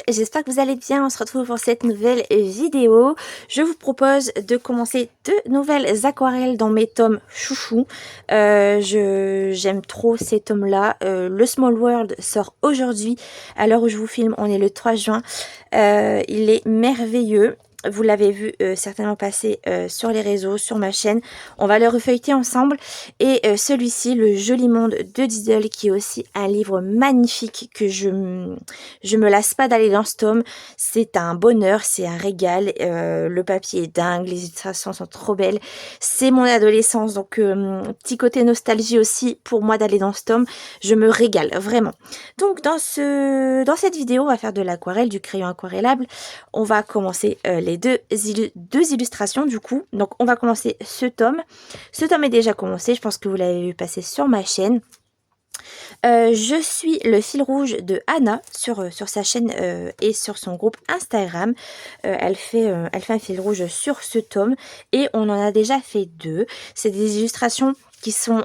j'espère que vous allez bien. On se retrouve pour cette nouvelle vidéo. Je vous propose de commencer de nouvelles aquarelles dans mes tomes chouchou. J'aime trop ces tomes-là. Le Small World sort aujourd'hui. À l'heure où je vous filme, on est le 3 juin. Il est merveilleux. Vous l'avez vu certainement passer sur les réseaux, sur ma chaîne. On va le refeuilleter ensemble. Et celui-ci, Le Joli Monde de Diddle, qui est aussi un livre magnifique que je me lasse pas d'aller dans ce tome. C'est un bonheur, c'est un régal. Le papier est dingue, les illustrations sont trop belles. C'est mon adolescence, donc petit côté nostalgie aussi pour moi d'aller dans ce tome. Je me régale, vraiment. Donc dans cette vidéo, on va faire de l'aquarelle, du crayon aquarellable. On va commencer les deux illustrations du coup. Donc on va commencer ce tome. Ce tome est déjà commencé, je pense que vous l'avez vu passer sur ma chaîne. Je suis le fil rouge de Anna sur sa chaîne et sur son groupe Instagram. Elle fait un fil rouge sur ce tome et on en a déjà fait 2. C'est des illustrations qui sont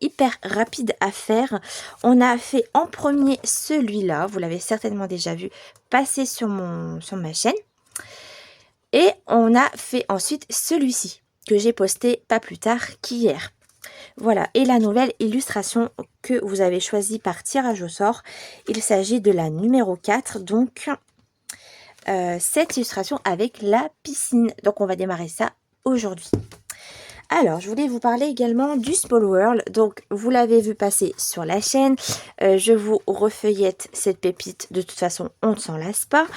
hyper rapides à faire. On a fait en premier celui-là, vous l'avez certainement déjà vu passer sur ma chaîne. Et on a fait ensuite celui-ci que j'ai posté pas plus tard qu'hier. Voilà, et la nouvelle illustration que vous avez choisie par tirage au sort, il s'agit de la numéro 4, donc cette illustration avec la piscine. Donc on va démarrer ça aujourd'hui. Alors, je voulais vous parler également du Small World. Donc, vous l'avez vu passer sur la chaîne. Je vous refeuillette cette pépite. De toute façon, on ne s'en lasse pas.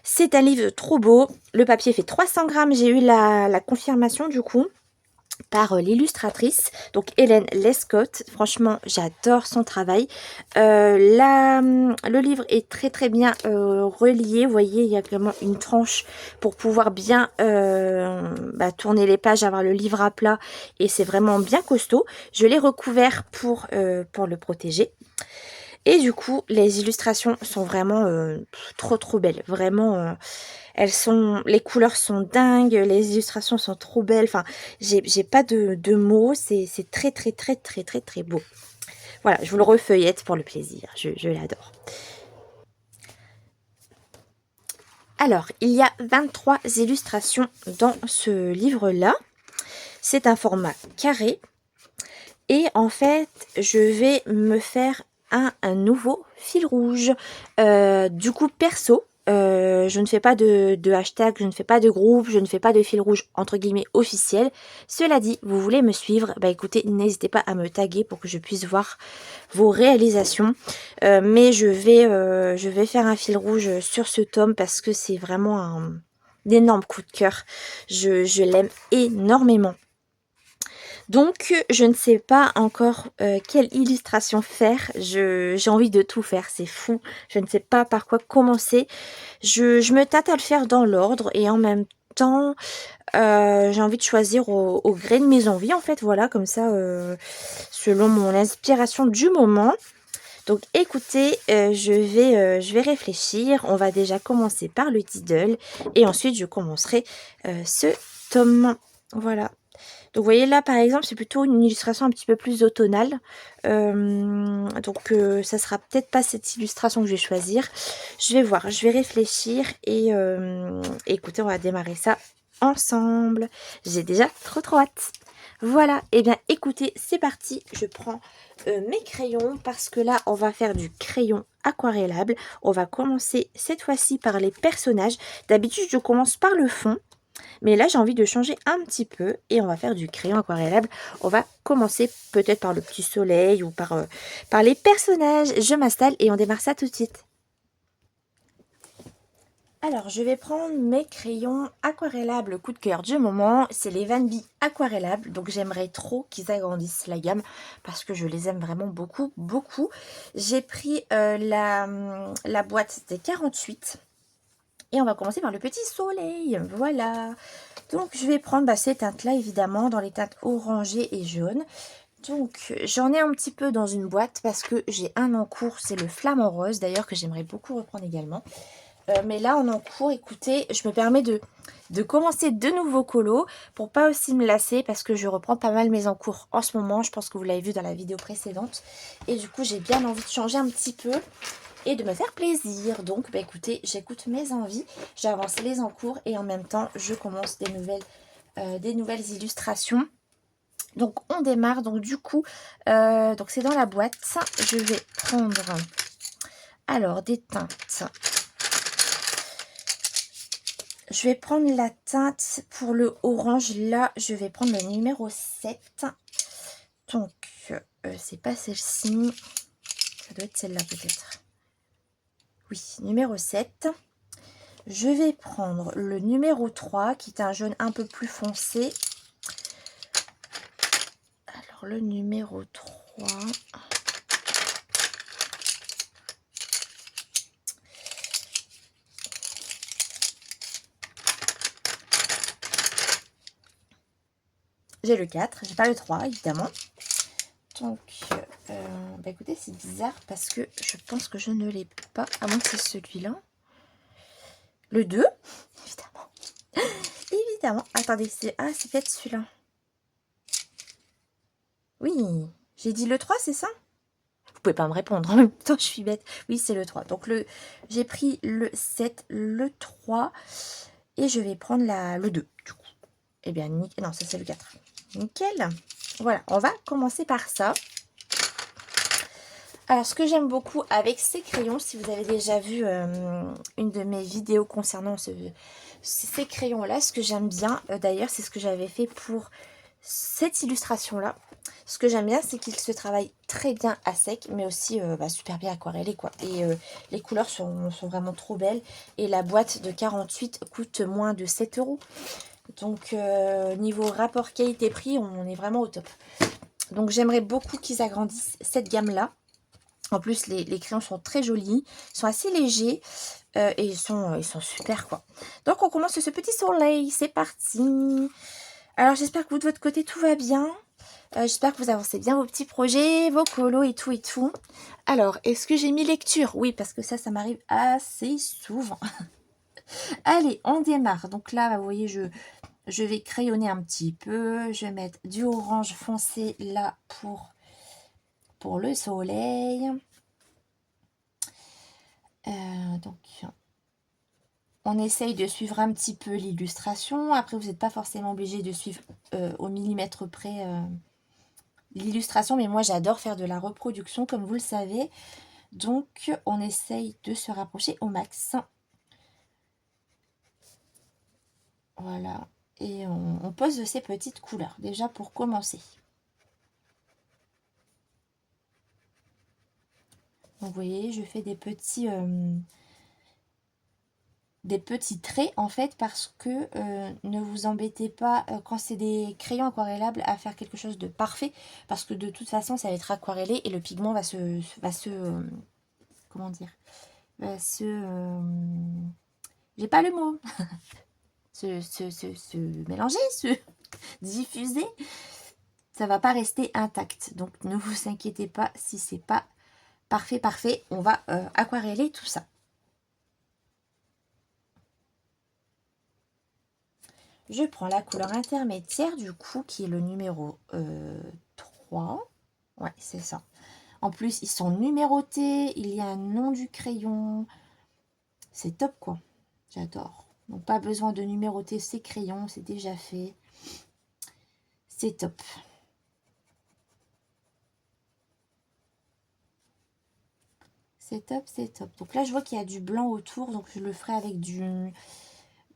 C'est un livre trop beau. Le papier fait 300 grammes. J'ai eu la confirmation du coup par l'illustratrice, donc Hélène Lescott. Franchement, j'adore son travail. Le livre est très bien relié. Vous voyez, il y a vraiment une tranche pour pouvoir bien tourner les pages, avoir le livre à plat. Et c'est vraiment bien costaud. Je l'ai recouvert pour le protéger. Et du coup, les illustrations sont vraiment trop belles. Vraiment, les couleurs sont dingues, les illustrations sont trop belles. Enfin, j'ai pas de mots. C'est très beau. Voilà, je vous le refeuillette pour le plaisir. Je l'adore. Alors, il y a 23 illustrations dans ce livre-là. C'est un format carré. Et en fait, je vais me faire un nouveau fil rouge. Du coup, perso, je ne fais pas de hashtag, je ne fais pas de groupe, je ne fais pas de fil rouge entre guillemets officiel. Cela dit, vous voulez me suivre, bah écoutez, n'hésitez pas à me taguer pour que je puisse voir vos réalisations. Mais je vais faire un fil rouge sur ce tome parce que c'est vraiment un énorme coup de cœur. Je l'aime énormément. Donc, je ne sais pas encore quelle illustration faire. J'ai envie de tout faire, c'est fou. Je ne sais pas par quoi commencer. Je me tâte à le faire dans l'ordre et en même temps, j'ai envie de choisir au gré de mes envies. En fait, voilà, comme ça, selon mon inspiration du moment. Donc, écoutez, je vais réfléchir. On va déjà commencer par le Diddle et ensuite, je commencerai ce tome. Voilà. Donc vous voyez là par exemple c'est plutôt une illustration un petit peu plus automnale. Donc ça sera peut-être pas cette illustration que je vais choisir. Je vais voir, je vais réfléchir et écoutez, on va démarrer ça ensemble. J'ai déjà trop hâte. Voilà, et bien écoutez, c'est parti. Je prends mes crayons parce que là on va faire du crayon aquarellable. On va commencer cette fois-ci par les personnages. D'habitude je commence par le fond. Mais là, j'ai envie de changer un petit peu et on va faire du crayon aquarellable. On va commencer peut-être par le petit soleil ou par les personnages. Je m'installe et on démarre ça tout de suite. Alors, je vais prendre mes crayons aquarellables coup de cœur du moment. C'est les Van Bee aquarellables. Donc, j'aimerais trop qu'ils agrandissent la gamme parce que je les aime vraiment beaucoup. J'ai pris la boîte des 48. Et on va commencer par le petit soleil. Voilà. Donc, je vais prendre ces teintes-là, évidemment, dans les teintes orangées et jaunes. Donc, j'en ai un petit peu dans une boîte parce que j'ai un en cours. C'est le flamant rose, d'ailleurs, que j'aimerais beaucoup reprendre également. Mais là, en cours, écoutez, je me permets de commencer de nouveaux colos pour pas aussi me lasser parce que je reprends pas mal mes encours en ce moment. Je pense que vous l'avez vu dans la vidéo précédente. Et du coup, j'ai bien envie de changer un petit peu. et de me faire plaisir. Donc bah écoutez, j'écoute mes envies, j'avance les en cours et en même temps je commence des nouvelles illustrations. Donc on démarre, donc du coup, donc c'est dans la boîte. Je vais prendre alors des teintes. Je vais prendre la teinte pour le orange. Là, je vais prendre le numéro 7. Donc, c'est pas celle-ci. Ça doit être celle-là peut-être. Oui, numéro 7. Je vais prendre le numéro 3, qui est un jaune un peu plus foncé. Alors, le numéro 3... J'ai le 4, j'ai pas le 3 évidemment. Donc, bah écoutez, c'est bizarre parce que je pense que je ne l'ai pas, à moins que c'est celui-là. Le 2, évidemment. Évidemment. Attendez, c'est peut-être celui-là. Oui, j'ai dit le 3, c'est ça? Vous pouvez pas me répondre, en même temps, je suis bête. Oui, c'est le 3. Donc, j'ai pris le 7, le 3, et je vais prendre le 2, du coup. Eh bien, nickel. Non, ça, c'est le 4. Nickel. Voilà, on va commencer par ça. Alors, ce que j'aime beaucoup avec ces crayons, si vous avez déjà vu une de mes vidéos concernant ces crayons-là, ce que j'aime bien, d'ailleurs, c'est ce que j'avais fait pour cette illustration-là. Ce que j'aime bien, c'est qu'il se travaille très bien à sec, mais aussi super bien aquarellé, quoi. Et les couleurs sont vraiment trop belles. Et la boîte de 48 coûte moins de 7 €. Donc, niveau rapport qualité-prix, on est vraiment au top. Donc, j'aimerais beaucoup qu'ils agrandissent cette gamme-là. En plus, les crayons sont très jolis, ils sont assez légers et ils sont super, quoi. Donc, on commence ce petit soleil, c'est parti. Alors, j'espère que vous, de votre côté, tout va bien. J'espère que vous avancez bien vos petits projets, vos colos et tout et tout. Alors, est-ce que j'ai mis lecture? Oui, parce que ça m'arrive assez souvent. Allez, on démarre. Donc là, vous voyez, je vais crayonner un petit peu. Je vais mettre du orange foncé là pour le soleil. Donc, on essaye de suivre un petit peu l'illustration. Après, vous n'êtes pas forcément obligé de suivre au millimètre près l'illustration. Mais moi, j'adore faire de la reproduction, comme vous le savez. Donc, on essaye de se rapprocher au max. Voilà. Et on pose ces petites couleurs, déjà pour commencer. Donc, vous voyez, je fais des petits traits en fait parce que ne vous embêtez pas quand c'est des crayons aquarellables à faire quelque chose de parfait parce que de toute façon ça va être aquarellé et le pigment va se comment dire, j'ai pas le mot, se mélanger, se diffuser, ça va pas rester intact. Donc ne vous inquiétez pas si c'est pas parfait, on va aquareller tout ça. Je prends la couleur intermédiaire du coup qui est le numéro 3. Ouais, c'est ça. En plus, ils sont numérotés. Il y a un nom du crayon. C'est top quoi. J'adore. Donc pas besoin de numéroter ces crayons. C'est déjà fait. C'est top. C'est top, c'est top. Donc là, je vois qu'il y a du blanc autour. Donc je le ferai avec du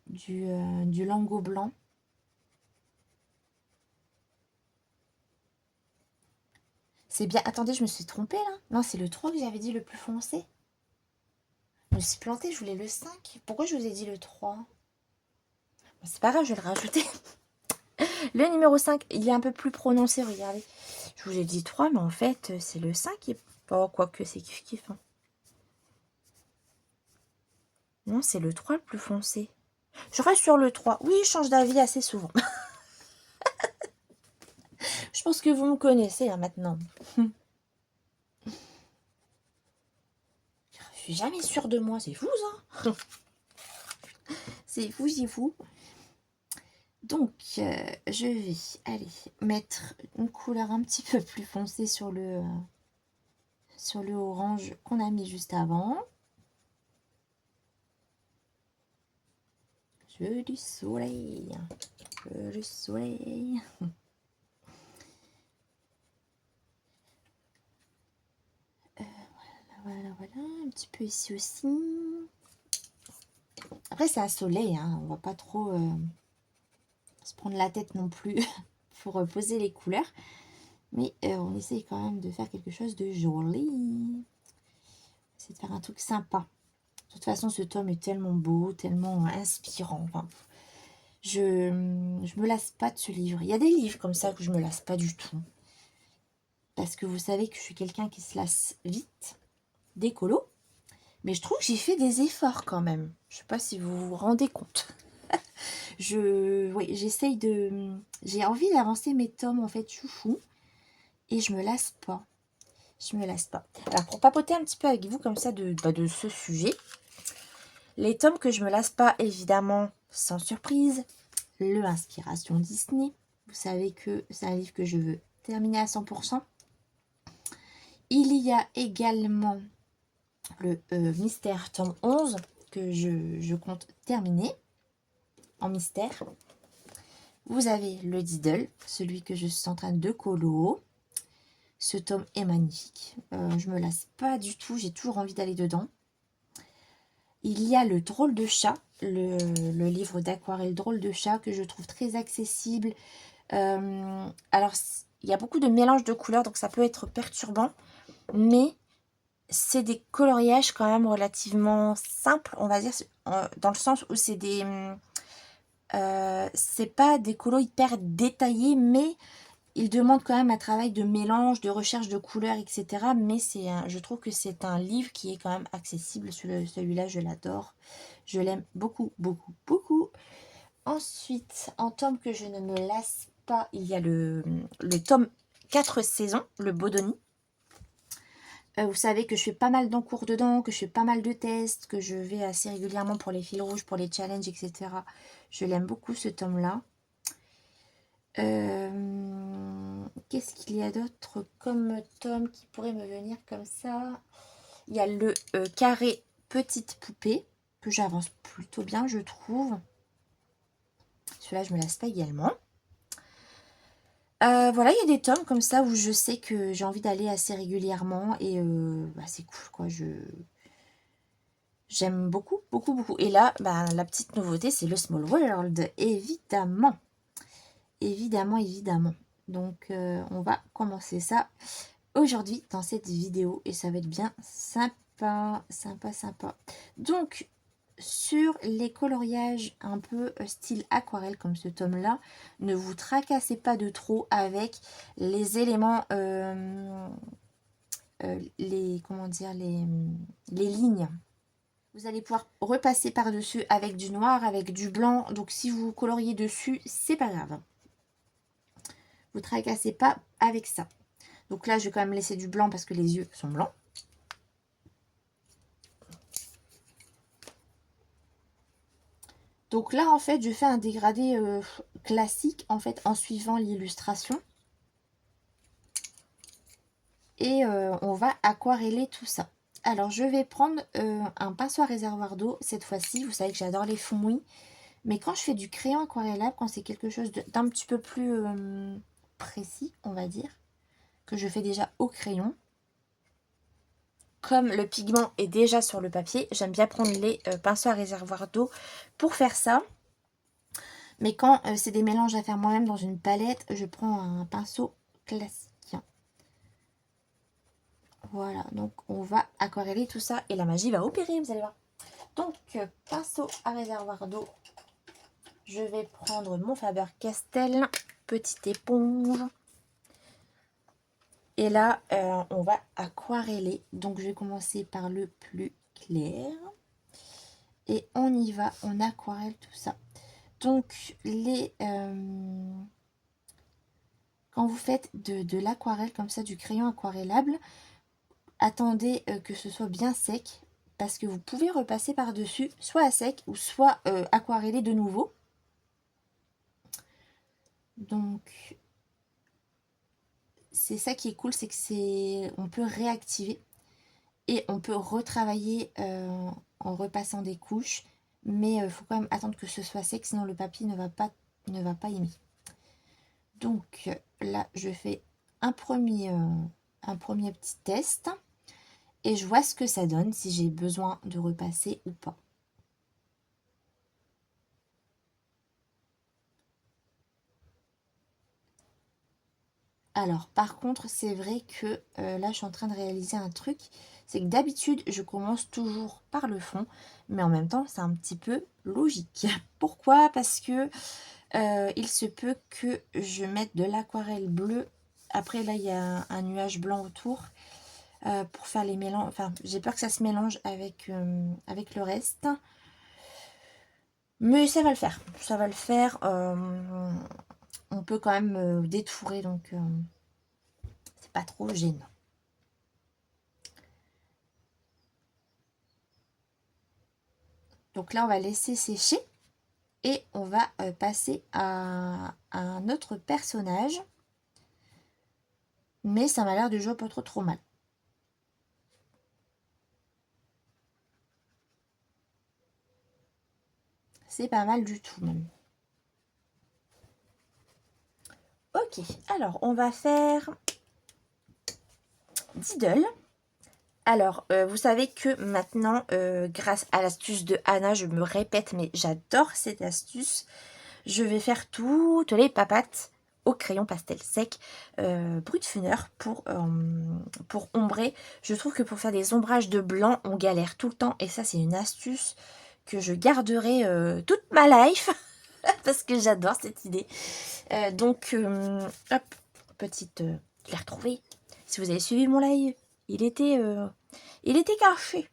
lingot blanc. C'est bien. Attendez, je me suis trompée là. Non, c'est le 3 que j'avais dit le plus foncé. Je me suis plantée, je voulais le 5. Pourquoi je vous ai dit le 3? Bon, c'est pas grave, je vais le rajouter. Le numéro 5, il est un peu plus prononcé, regardez. Je vous ai dit 3, mais en fait, c'est le 5 qui est pas... Quoique, c'est kiff-kiff. Hein. Non, c'est le 3 le plus foncé. Je reste sur le 3. Oui, je change d'avis assez souvent. Je pense que vous me connaissez hein, maintenant. Je suis jamais sûre de moi, c'est fou ça. C'est fou, c'est fou. Donc, je vais aller mettre une couleur un petit peu plus foncée sur sur le orange qu'on a mis juste avant. Jeu du soleil. Jeu du soleil. Voilà, voilà. Un petit peu ici aussi. Après, c'est un soleil, hein. On va pas trop se prendre la tête non plus pour poser les couleurs. Mais on essaye quand même de faire quelque chose de joli. C'est de faire un truc sympa. De toute façon, ce tome est tellement beau, tellement inspirant. Enfin, je me lasse pas de ce livre. Il y a des livres comme ça que je me lasse pas du tout. Parce que vous savez que je suis quelqu'un qui se lasse vite, d'écolo. Mais je trouve que j'ai fait des efforts quand même. Je sais pas si vous vous rendez compte. Oui, j'essaye de... J'ai envie d'avancer mes tomes en fait chouchou. Et je me lasse pas. Je me lasse pas. Alors pour papoter un petit peu avec vous comme ça de ce sujet. Les tomes que je me lasse pas, évidemment, sans surprise. Le Inspiration Disney. Vous savez que c'est un livre que je veux terminer à 100%. Il y a également le Mystère tome 11 que je compte terminer en mystère. Vous avez le Diddle, celui que je suis en train de colo. Ce tome est magnifique. Je me lasse pas du tout, j'ai toujours envie d'aller dedans. Il y a le Drôle de chat, le livre d'aquarelle Drôle de chat que je trouve très accessible. Alors, il y a beaucoup de mélange de couleurs, donc ça peut être perturbant. Mais c'est des coloriages quand même relativement simples, on va dire, dans le sens où c'est des... c'est pas des colos hyper détaillés, mais ils demandent quand même un travail de mélange, de recherche de couleurs, etc. Mais je trouve que c'est un livre qui est quand même accessible. Celui-là, je l'adore. Je l'aime beaucoup, beaucoup, beaucoup. Ensuite, en tome que je ne me lasse pas, il y a le tome 4 saisons, le Bodoni. Vous savez que je fais pas mal d'encours dedans, que je fais pas mal de tests, que je vais assez régulièrement pour les fils rouges, pour les challenges, etc. Je l'aime beaucoup ce tome-là. Qu'est-ce qu'il y a d'autre comme tome qui pourrait me venir comme ça? Il y a le carré Petite Poupée, que j'avance plutôt bien, je trouve. Celui-là, je me lasse pas également. Voilà, il y a des tomes comme ça où je sais que j'ai envie d'aller assez régulièrement et c'est cool, quoi. J'aime beaucoup, beaucoup, beaucoup. Et là, la petite nouveauté, c'est le Small World, évidemment. Évidemment, évidemment. Donc, on va commencer ça aujourd'hui dans cette vidéo. Et ça va être bien sympa, sympa, sympa. Donc, sur les coloriages un peu style aquarelle comme ce tome-là, ne vous tracassez pas de trop avec les éléments, comment dire, les lignes. Vous allez pouvoir repasser par-dessus avec du noir, avec du blanc. Donc, si vous coloriez dessus, c'est pas grave. Vous tracassez pas avec ça. Donc là, je vais quand même laisser du blanc parce que les yeux sont blancs. Donc là, en fait, je fais un dégradé classique, en fait, en suivant l'illustration. Et on va aquareller tout ça. Alors, je vais prendre un pinceau à réservoir d'eau cette fois-ci. Vous savez que j'adore les fonds mouillés. Mais quand je fais du crayon aquarellable, quand c'est quelque chose d'un petit peu plus précis, on va dire, que je fais déjà au crayon, comme le pigment est déjà sur le papier, j'aime bien prendre les pinceaux à réservoir d'eau pour faire ça. Mais quand c'est des mélanges à faire moi-même dans une palette, je prends un pinceau classique. Voilà, donc on va aquareller tout ça et la magie va opérer, vous allez voir. Donc, pinceau à réservoir d'eau. Je vais prendre mon Faber-Castell, petite éponge. Et là, on va aquareller. Donc, je vais commencer par le plus clair. Et on y va, on aquarelle tout ça. Donc, quand vous faites de l'aquarelle comme ça, du crayon aquarellable, attendez que ce soit bien sec. Parce que vous pouvez repasser par-dessus, soit à sec ou soit aquareller de nouveau. Donc, c'est ça qui est cool, c'est que on peut réactiver. Et on peut retravailler en repassant des couches. Mais il faut quand même attendre que ce soit sec, sinon le papier ne va pas aimer. Donc là, je fais un premier petit test. Et je vois ce que ça donne, si j'ai besoin de repasser ou pas. Alors, par contre, c'est vrai que là, je suis en train de réaliser un truc. C'est que d'habitude, je commence toujours par le fond. Mais en même temps, c'est un petit peu logique. Pourquoi? Parce que il se peut que je mette de l'aquarelle bleue. Après, là, il y a un nuage blanc autour. Pour faire les mélanges. Enfin, j'ai peur que ça se mélange avec le reste. Mais ça va le faire. Ça va le faire. On peut quand même détourer, donc c'est pas trop gênant. Donc là, on va laisser sécher et on va passer à un autre personnage. Mais ça m'a l'air de jouer pas trop mal. C'est pas mal du tout même. Ok, alors on va faire Diddle. Alors, vous savez que maintenant, grâce à l'astuce de Anna, je me répète, mais j'adore cette astuce. Je vais faire toutes les papates au crayon pastel sec Brutfuner pour ombrer. Je trouve que pour faire des ombrages de blanc, on galère tout le temps. Et ça, c'est une astuce que je garderai toute ma life. Parce que j'adore cette idée. Donc, hop, petite... je l'ai retrouvée. Si vous avez suivi mon live, il était caché.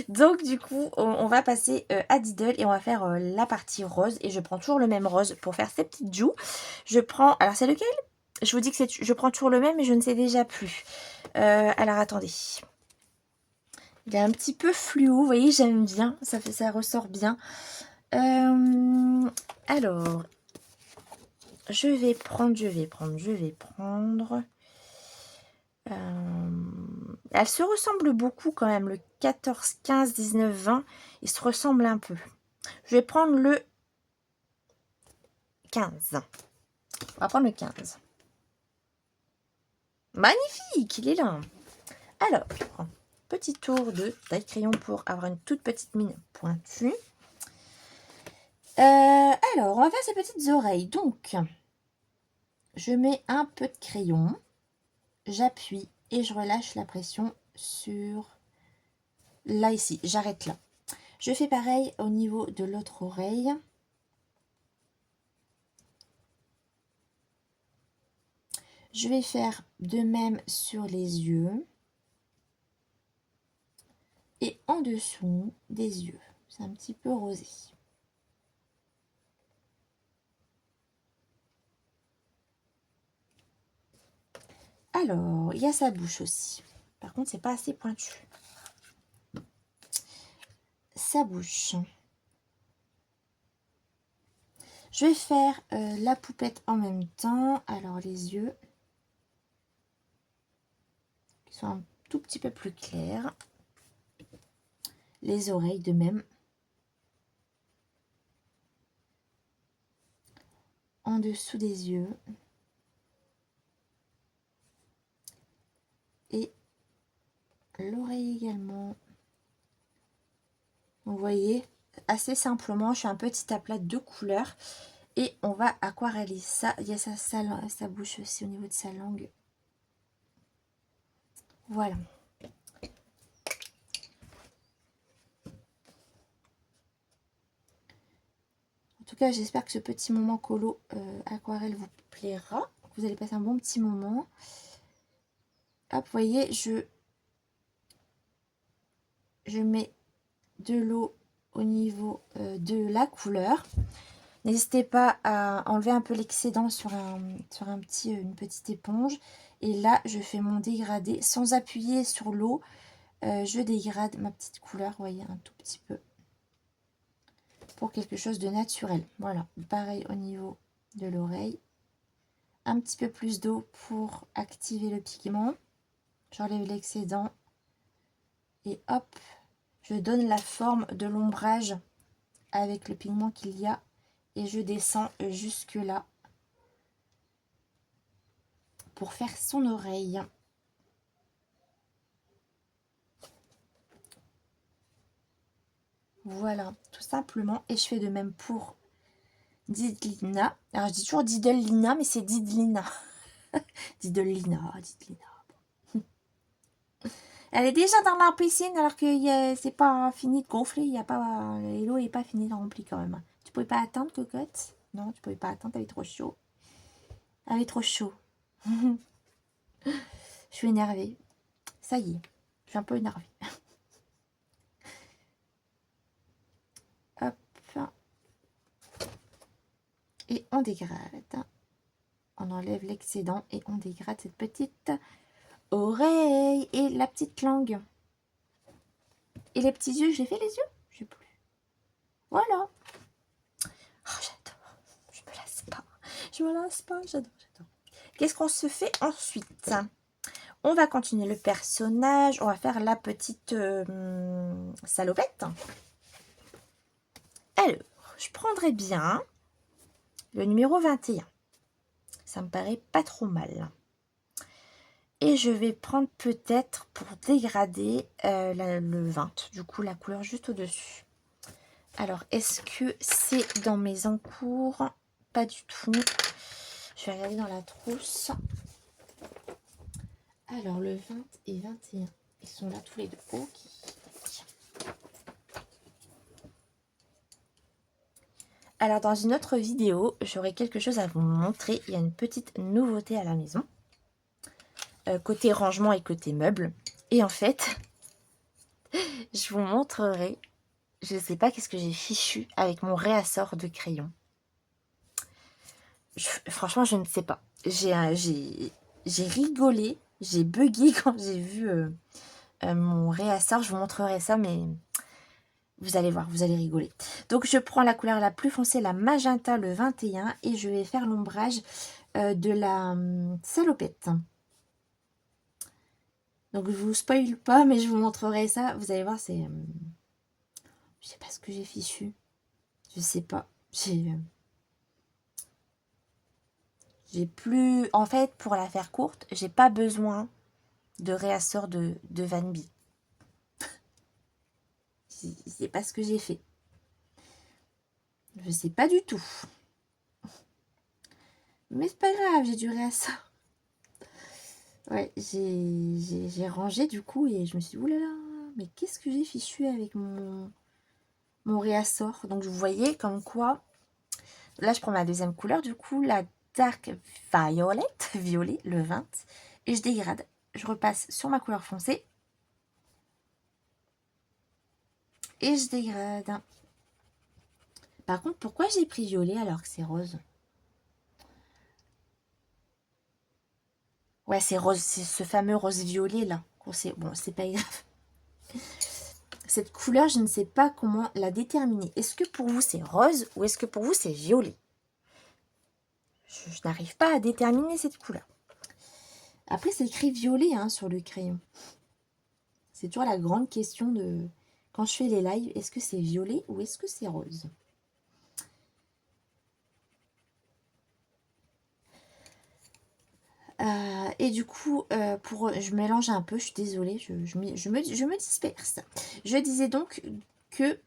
Donc du coup, on va passer à Diddle et on va faire la partie rose. Et je prends toujours le même rose pour faire ces petites joues. Je prends... Alors c'est lequel? Je vous dis que je prends toujours le même, mais je ne sais déjà plus. Alors attendez. Il est un petit peu fluo, vous voyez, j'aime bien. Ça ressort bien. Alors, je vais prendre... Elles se ressemblent beaucoup quand même, le 14, 15, 19, 20, ils se ressemblent un peu. Je vais prendre le 15. On va prendre le 15. Magnifique, il est là. Alors, je prends un petit tour de taille crayon pour avoir une toute petite mine pointue. Alors, on va faire ces petites oreilles. Donc, je mets un peu de crayon, j'appuie et je relâche la pression sur... Là, ici, j'arrête là. Je fais pareil au niveau de l'autre oreille. Je vais faire de même sur les yeux. Et en dessous des yeux. C'est un petit peu rosé. Alors, il y a sa bouche aussi. Par contre, c'est pas assez pointu. Sa bouche. Je vais faire la poupette en même temps. Alors, les yeux qui sont un tout petit peu plus clairs. Les oreilles de même. En dessous des yeux. Et l'oreille également. Vous voyez, assez simplement, je fais un petit aplat de couleurs. Et on va aquarelliser ça. Il y a sa bouche aussi au niveau de sa langue. Voilà. En tout cas, j'espère que ce petit moment colo aquarelle vous plaira. Vous allez passer un bon petit moment. Hop, vous voyez, je mets de l'eau au niveau de la couleur. N'hésitez pas à enlever un peu l'excédent sur une petite éponge. Et là, je fais mon dégradé sans appuyer sur l'eau. Je dégrade ma petite couleur, vous voyez, un tout petit peu. Pour quelque chose de naturel. Voilà, pareil au niveau de l'oreille. Un petit peu plus d'eau pour activer le pigment. J'enlève l'excédent. Et hop, je donne la forme de l'ombrage avec le pigment qu'il y a. Et je descends jusque là pour faire son oreille. Voilà, tout simplement. Et je fais de même pour Didlina. Alors, je dis toujours Didlina, mais c'est Didlina. Didlina. Elle est déjà dans la piscine alors que c'est pas fini de gonfler. Il y a pas, l'eau n'est pas finie de remplir quand même. Tu pouvais pas attendre, cocotte? Non, tu pouvais pas attendre, t'avais trop chaud. Elle est trop chaud. Je suis énervée. Ça y est, je suis un peu énervée. Hop. Et on dégrade. On enlève l'excédent et on dégrade cette petite oreille et la petite langue. Et les petits yeux, j'ai fait les yeux? Je sais plus. Voilà. Oh, j'adore. Je me lasse pas. Je me lasse pas. J'adore. Qu'est-ce qu'on se fait ensuite? On va continuer le personnage. On va faire la petite salopette. Alors, je prendrai bien le numéro 21. Ça me paraît pas trop mal. Et je vais prendre peut-être pour dégrader le 20. Du coup, la couleur juste au-dessus. Alors, est-ce que c'est dans mes encours? Pas du tout. Je vais regarder dans la trousse. Alors, le 20 et 21. Ils sont là tous les deux. Ok. Alors, dans une autre vidéo, j'aurai quelque chose à vous montrer. Il y a une petite nouveauté à la maison. Côté rangement et côté meubles. Et en fait, je vous montrerai. Je ne sais pas qu'est-ce que j'ai fichu avec mon réassort de crayon. Franchement, je ne sais pas. J'ai rigolé, j'ai bugué quand j'ai vu mon réassort. Je vous montrerai ça, mais vous allez voir, vous allez rigoler. Donc, je prends la couleur la plus foncée, la magenta, le 21, et je vais faire l'ombrage de la salopette. Donc, je vous spoil pas, mais je vous montrerai ça. Vous allez voir, c'est... je sais pas ce que j'ai fichu. Je sais pas. J'ai plus... En fait, pour la faire courte, j'ai pas besoin de réassort de Van Bee. C'est pas ce que j'ai fait. Je sais pas du tout. Mais c'est pas grave, j'ai du réassort. Ouais, j'ai rangé du coup et je me suis dit, oulala, mais qu'est-ce que j'ai fichu avec mon réassort? Donc vous voyez comme quoi, là je prends ma deuxième couleur, du coup la Dark Violet, violet, le 20, et je dégrade. Je repasse sur ma couleur foncée et je dégrade. Par contre, pourquoi j'ai pris violet alors que c'est rose? Ouais, c'est rose, c'est ce fameux rose violet là. Bon, c'est pas grave. Cette couleur, je ne sais pas comment la déterminer. Est-ce que pour vous c'est rose ou est-ce que pour vous c'est violet? Je n'arrive pas à déterminer cette couleur. Après, c'est écrit violet hein, sur le crayon. C'est toujours la grande question de... Quand je fais les lives, est-ce que c'est violet ou est-ce que c'est rose? Et du coup, je mélange un peu, je suis désolée, je me disperse. Je disais donc que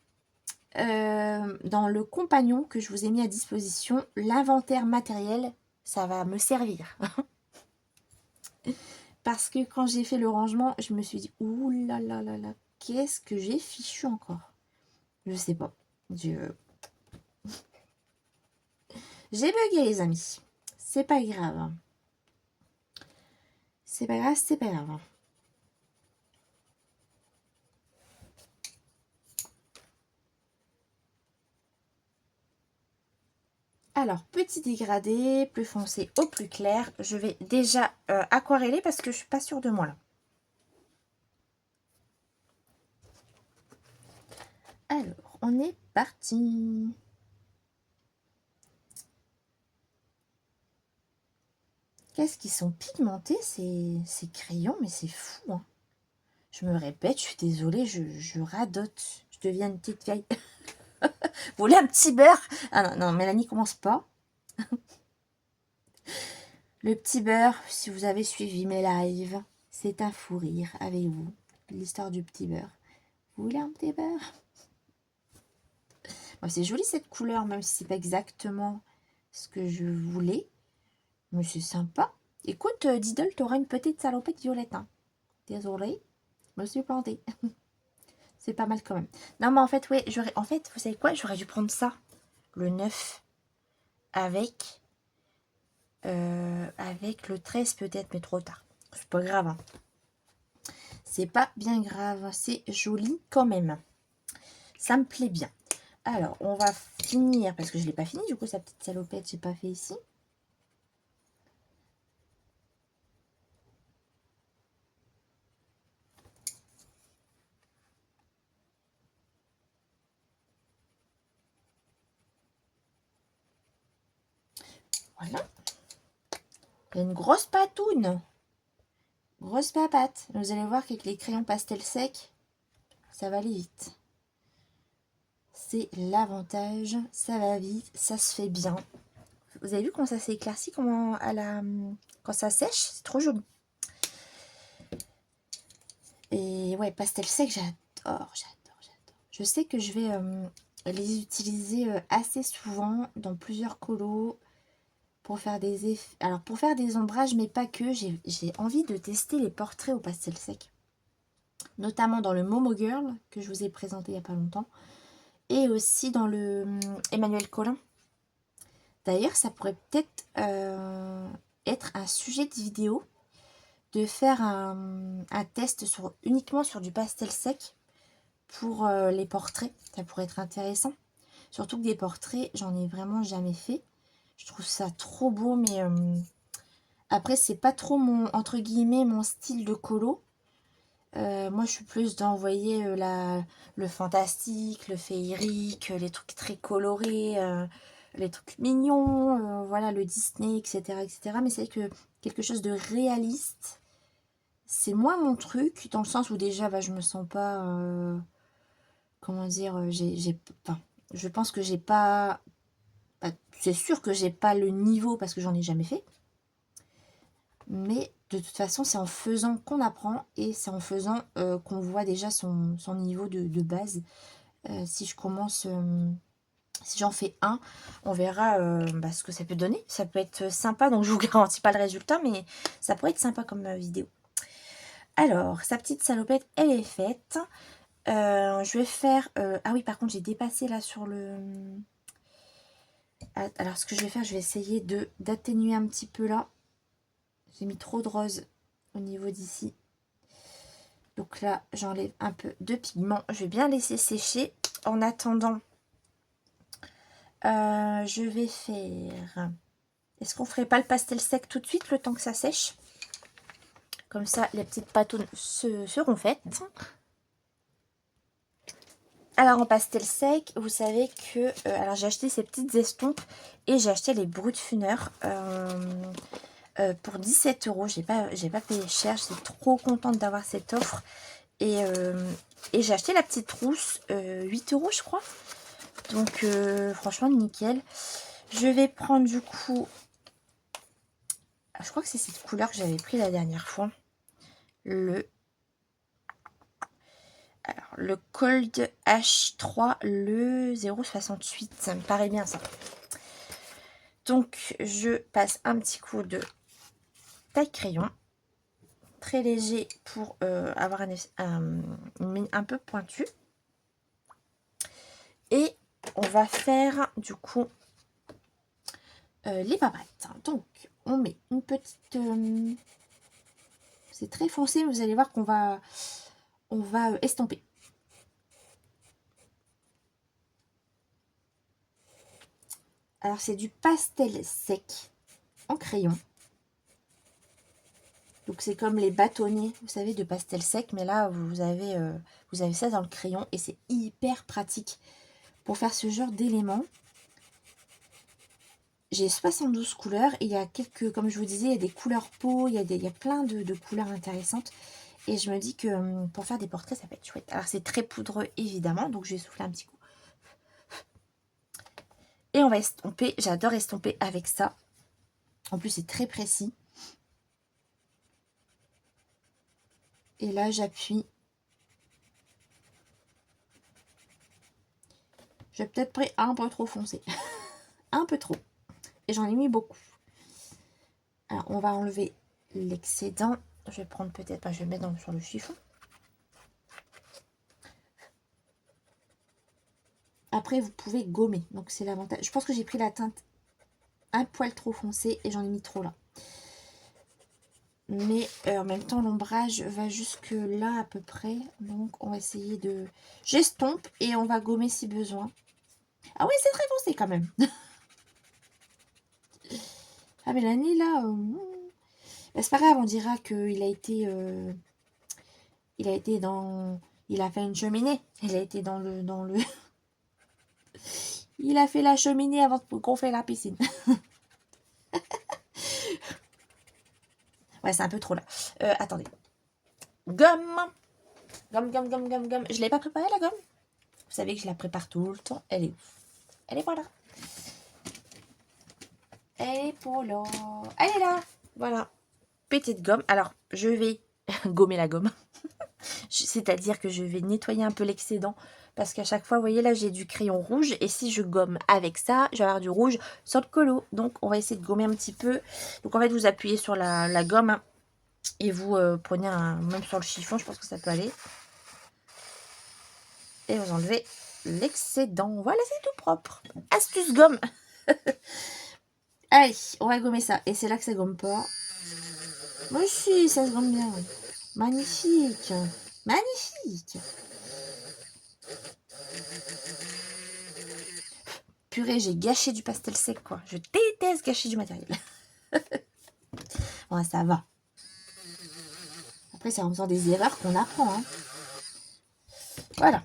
dans le compagnon que je vous ai mis à disposition, l'inventaire matériel, ça va me servir. Parce que quand j'ai fait le rangement, je me suis dit, ouh là là là là, qu'est-ce que j'ai fichu encore? Je sais pas. J'ai bugué les amis. C'est pas grave. C'est pas grave, c'est pas grave. Alors, petit dégradé, plus foncé au plus clair. Je vais déjà aquareller parce que je suis pas sûre de moi là. Alors, on est parti. Qu'est-ce qu'ils sont pigmentés ces crayons, mais c'est fou. Hein. Je me répète, je suis désolée, je radote. Je deviens une petite vieille. Vous voulez un petit beurre? Ah non, non, Mélanie, commence pas. Le petit beurre, si vous avez suivi mes lives, c'est un fou rire avec vous. L'histoire du petit beurre. Vous voulez un petit beurre? Bon, c'est joli cette couleur, même si c'est pas exactement ce que je voulais. Mais c'est sympa. Écoute, Diddle, t'auras une petite salopette violette. Hein. Désolée, je me suis plantée. C'est pas mal quand même. Non, mais en fait, ouais, en fait, vous savez quoi? J'aurais dû prendre ça, le 9, avec, avec le 13 peut-être, mais trop tard. C'est pas grave. Hein. C'est pas bien grave. C'est joli quand même. Ça me plaît bien. Alors, on va finir, parce que je l'ai pas fini, du coup, sa petite salopette, j'ai pas fait ici. Voilà. Il y a une grosse patoune. Grosse papate. Vous allez voir qu'avec les crayons pastel secs, ça va aller vite. C'est l'avantage. Ça va vite, ça se fait bien. Vous avez vu comment ça s'est éclairci, comment quand ça sèche? C'est trop joli. Et ouais, pastel sec, j'adore. Je sais que je vais les utiliser assez souvent dans plusieurs colos pour faire des effets. Alors, pour faire des ombrages, mais pas que. J'ai envie de tester les portraits au pastel sec. Notamment dans le Momo Girl, que je vous ai présenté il n'y a pas longtemps. Et aussi dans le Emmanuel Collin. D'ailleurs, ça pourrait peut-être être un sujet de vidéo de faire un test uniquement sur du pastel sec pour les portraits. Ça pourrait être intéressant. Surtout que des portraits, j'en ai vraiment jamais fait. Je trouve ça trop beau, mais après, c'est pas trop entre guillemets, mon style de colo. Moi, je suis plus d'envoyer le fantastique, le féerique, les trucs très colorés, les trucs mignons, voilà, le Disney, etc., etc. Mais c'est que quelque chose de réaliste, c'est moins mon truc, dans le sens où déjà, bah, je me sens pas, comment dire, enfin, je pense que j'ai pas, bah, c'est sûr que j'ai pas le niveau parce que j'en ai jamais fait. Mais de toute façon, c'est en faisant qu'on apprend et c'est en faisant qu'on voit déjà son niveau de base. Si je commence, si j'en fais un, on verra bah, ce que ça peut donner. Ça peut être sympa, donc je vous garantis pas le résultat, mais ça pourrait être sympa comme vidéo. Alors, sa petite salopette, elle est faite. Je vais faire... ah oui, par contre, j'ai dépassé là sur le... Alors, ce que je vais faire, je vais essayer d'atténuer un petit peu là. J'ai mis trop de rose au niveau d'ici. Donc là, j'enlève un peu de pigment. Je vais bien laisser sécher. En attendant, je vais faire... Est-ce qu'on ferait pas le pastel sec tout de suite, le temps que ça sèche? Comme ça, les petites patounes seront faites. Alors, en pastel sec, vous savez que... alors, j'ai acheté ces petites estompes et j'ai acheté les Brutfuner pour 17 €. J'ai pas payé cher. J'étais trop contente d'avoir cette offre. Et j'ai acheté la petite trousse, 8 € je crois. Donc franchement nickel. Je vais prendre du coup, je crois que c'est cette couleur que j'avais pris la dernière fois. Alors, le Cold H3, le 0,68. Ça me paraît bien ça. Donc je passe un petit coup de taille crayon. Très léger pour avoir une mine un peu pointue. Et on va faire du coup les papates. Donc on met une petite... c'est très foncé, mais vous allez voir qu'on va, estomper. Alors c'est du pastel sec en crayon. Donc c'est comme les bâtonnets, vous savez, de pastel sec, mais là vous avez ça dans le crayon et c'est hyper pratique pour faire ce genre d'éléments. J'ai 72 couleurs et il y a quelques, comme je vous disais, il y a des couleurs peau, il y a plein de couleurs intéressantes. Et je me dis que pour faire des portraits, ça peut être chouette. Alors, c'est très poudreux, évidemment. Donc, je vais souffler un petit coup. Et on va estomper. J'adore estomper avec ça. En plus, c'est très précis. Et là, j'appuie. J'ai peut-être pris un peu trop foncé. Un peu trop. Et j'en ai mis beaucoup. Alors, on va enlever l'excédent. Je vais prendre peut-être... je vais le mettre sur le chiffon. Après, vous pouvez gommer. Donc, c'est l'avantage. Je pense que j'ai pris la teinte un poil trop foncée et j'en ai mis trop là. Mais en même temps, l'ombrage va jusque là à peu près. Donc, on va essayer de... J'estompe et on va gommer si besoin. Ah oui, c'est très foncé quand même. Ah, mais l'année là... c'est pas grave, on dira qu'il a été... il a été dans... Il a fait une cheminée. Il a été dans le... Il a fait la cheminée avant qu'on fait la piscine. Ouais, c'est un peu trop là. Attendez. Gomme. Gomme, gomme, gomme, gomme, gomme. Je l'ai pas préparée la gomme. Vous savez que je la prépare tout le temps. Elle est où? Elle est pas là. Elle est pour là. Elle est là. Voilà. Petite gomme. Alors, je vais gommer la gomme. C'est-à-dire que je vais nettoyer un peu l'excédent. Parce qu'à chaque fois, vous voyez là, j'ai du crayon rouge. Et si je gomme avec ça, je vais avoir du rouge sur le colo. Donc, on va essayer de gommer un petit peu. Donc, en fait, vous appuyez sur la gomme. Hein, et vous prenez même sur le chiffon, je pense que ça peut aller. Et vous enlevez l'excédent. Voilà, c'est tout propre. Astuce gomme. Allez, on va gommer ça. Et c'est là que ça gomme pas. Moi aussi, ça se gomme bien. Magnifique. Magnifique. Purée, j'ai gâché du pastel sec, quoi. Je déteste gâcher du matériel. Bon, ça va. Après, c'est en faisant des erreurs qu'on apprend. Hein. Voilà.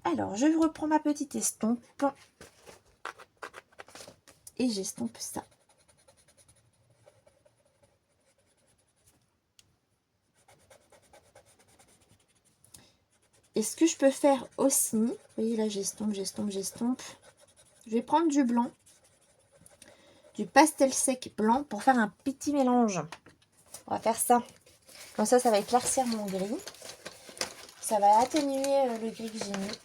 Alors, je reprends ma petite estompe. Et j'estompe ça. Et ce que je peux faire aussi, vous voyez là, j'estompe, j'estompe, j'estompe. Je vais prendre du blanc, du pastel sec blanc pour faire un petit mélange. On va faire ça. Comme ça, ça va éclaircir mon gris. Ça va atténuer le gris que j'ai mis.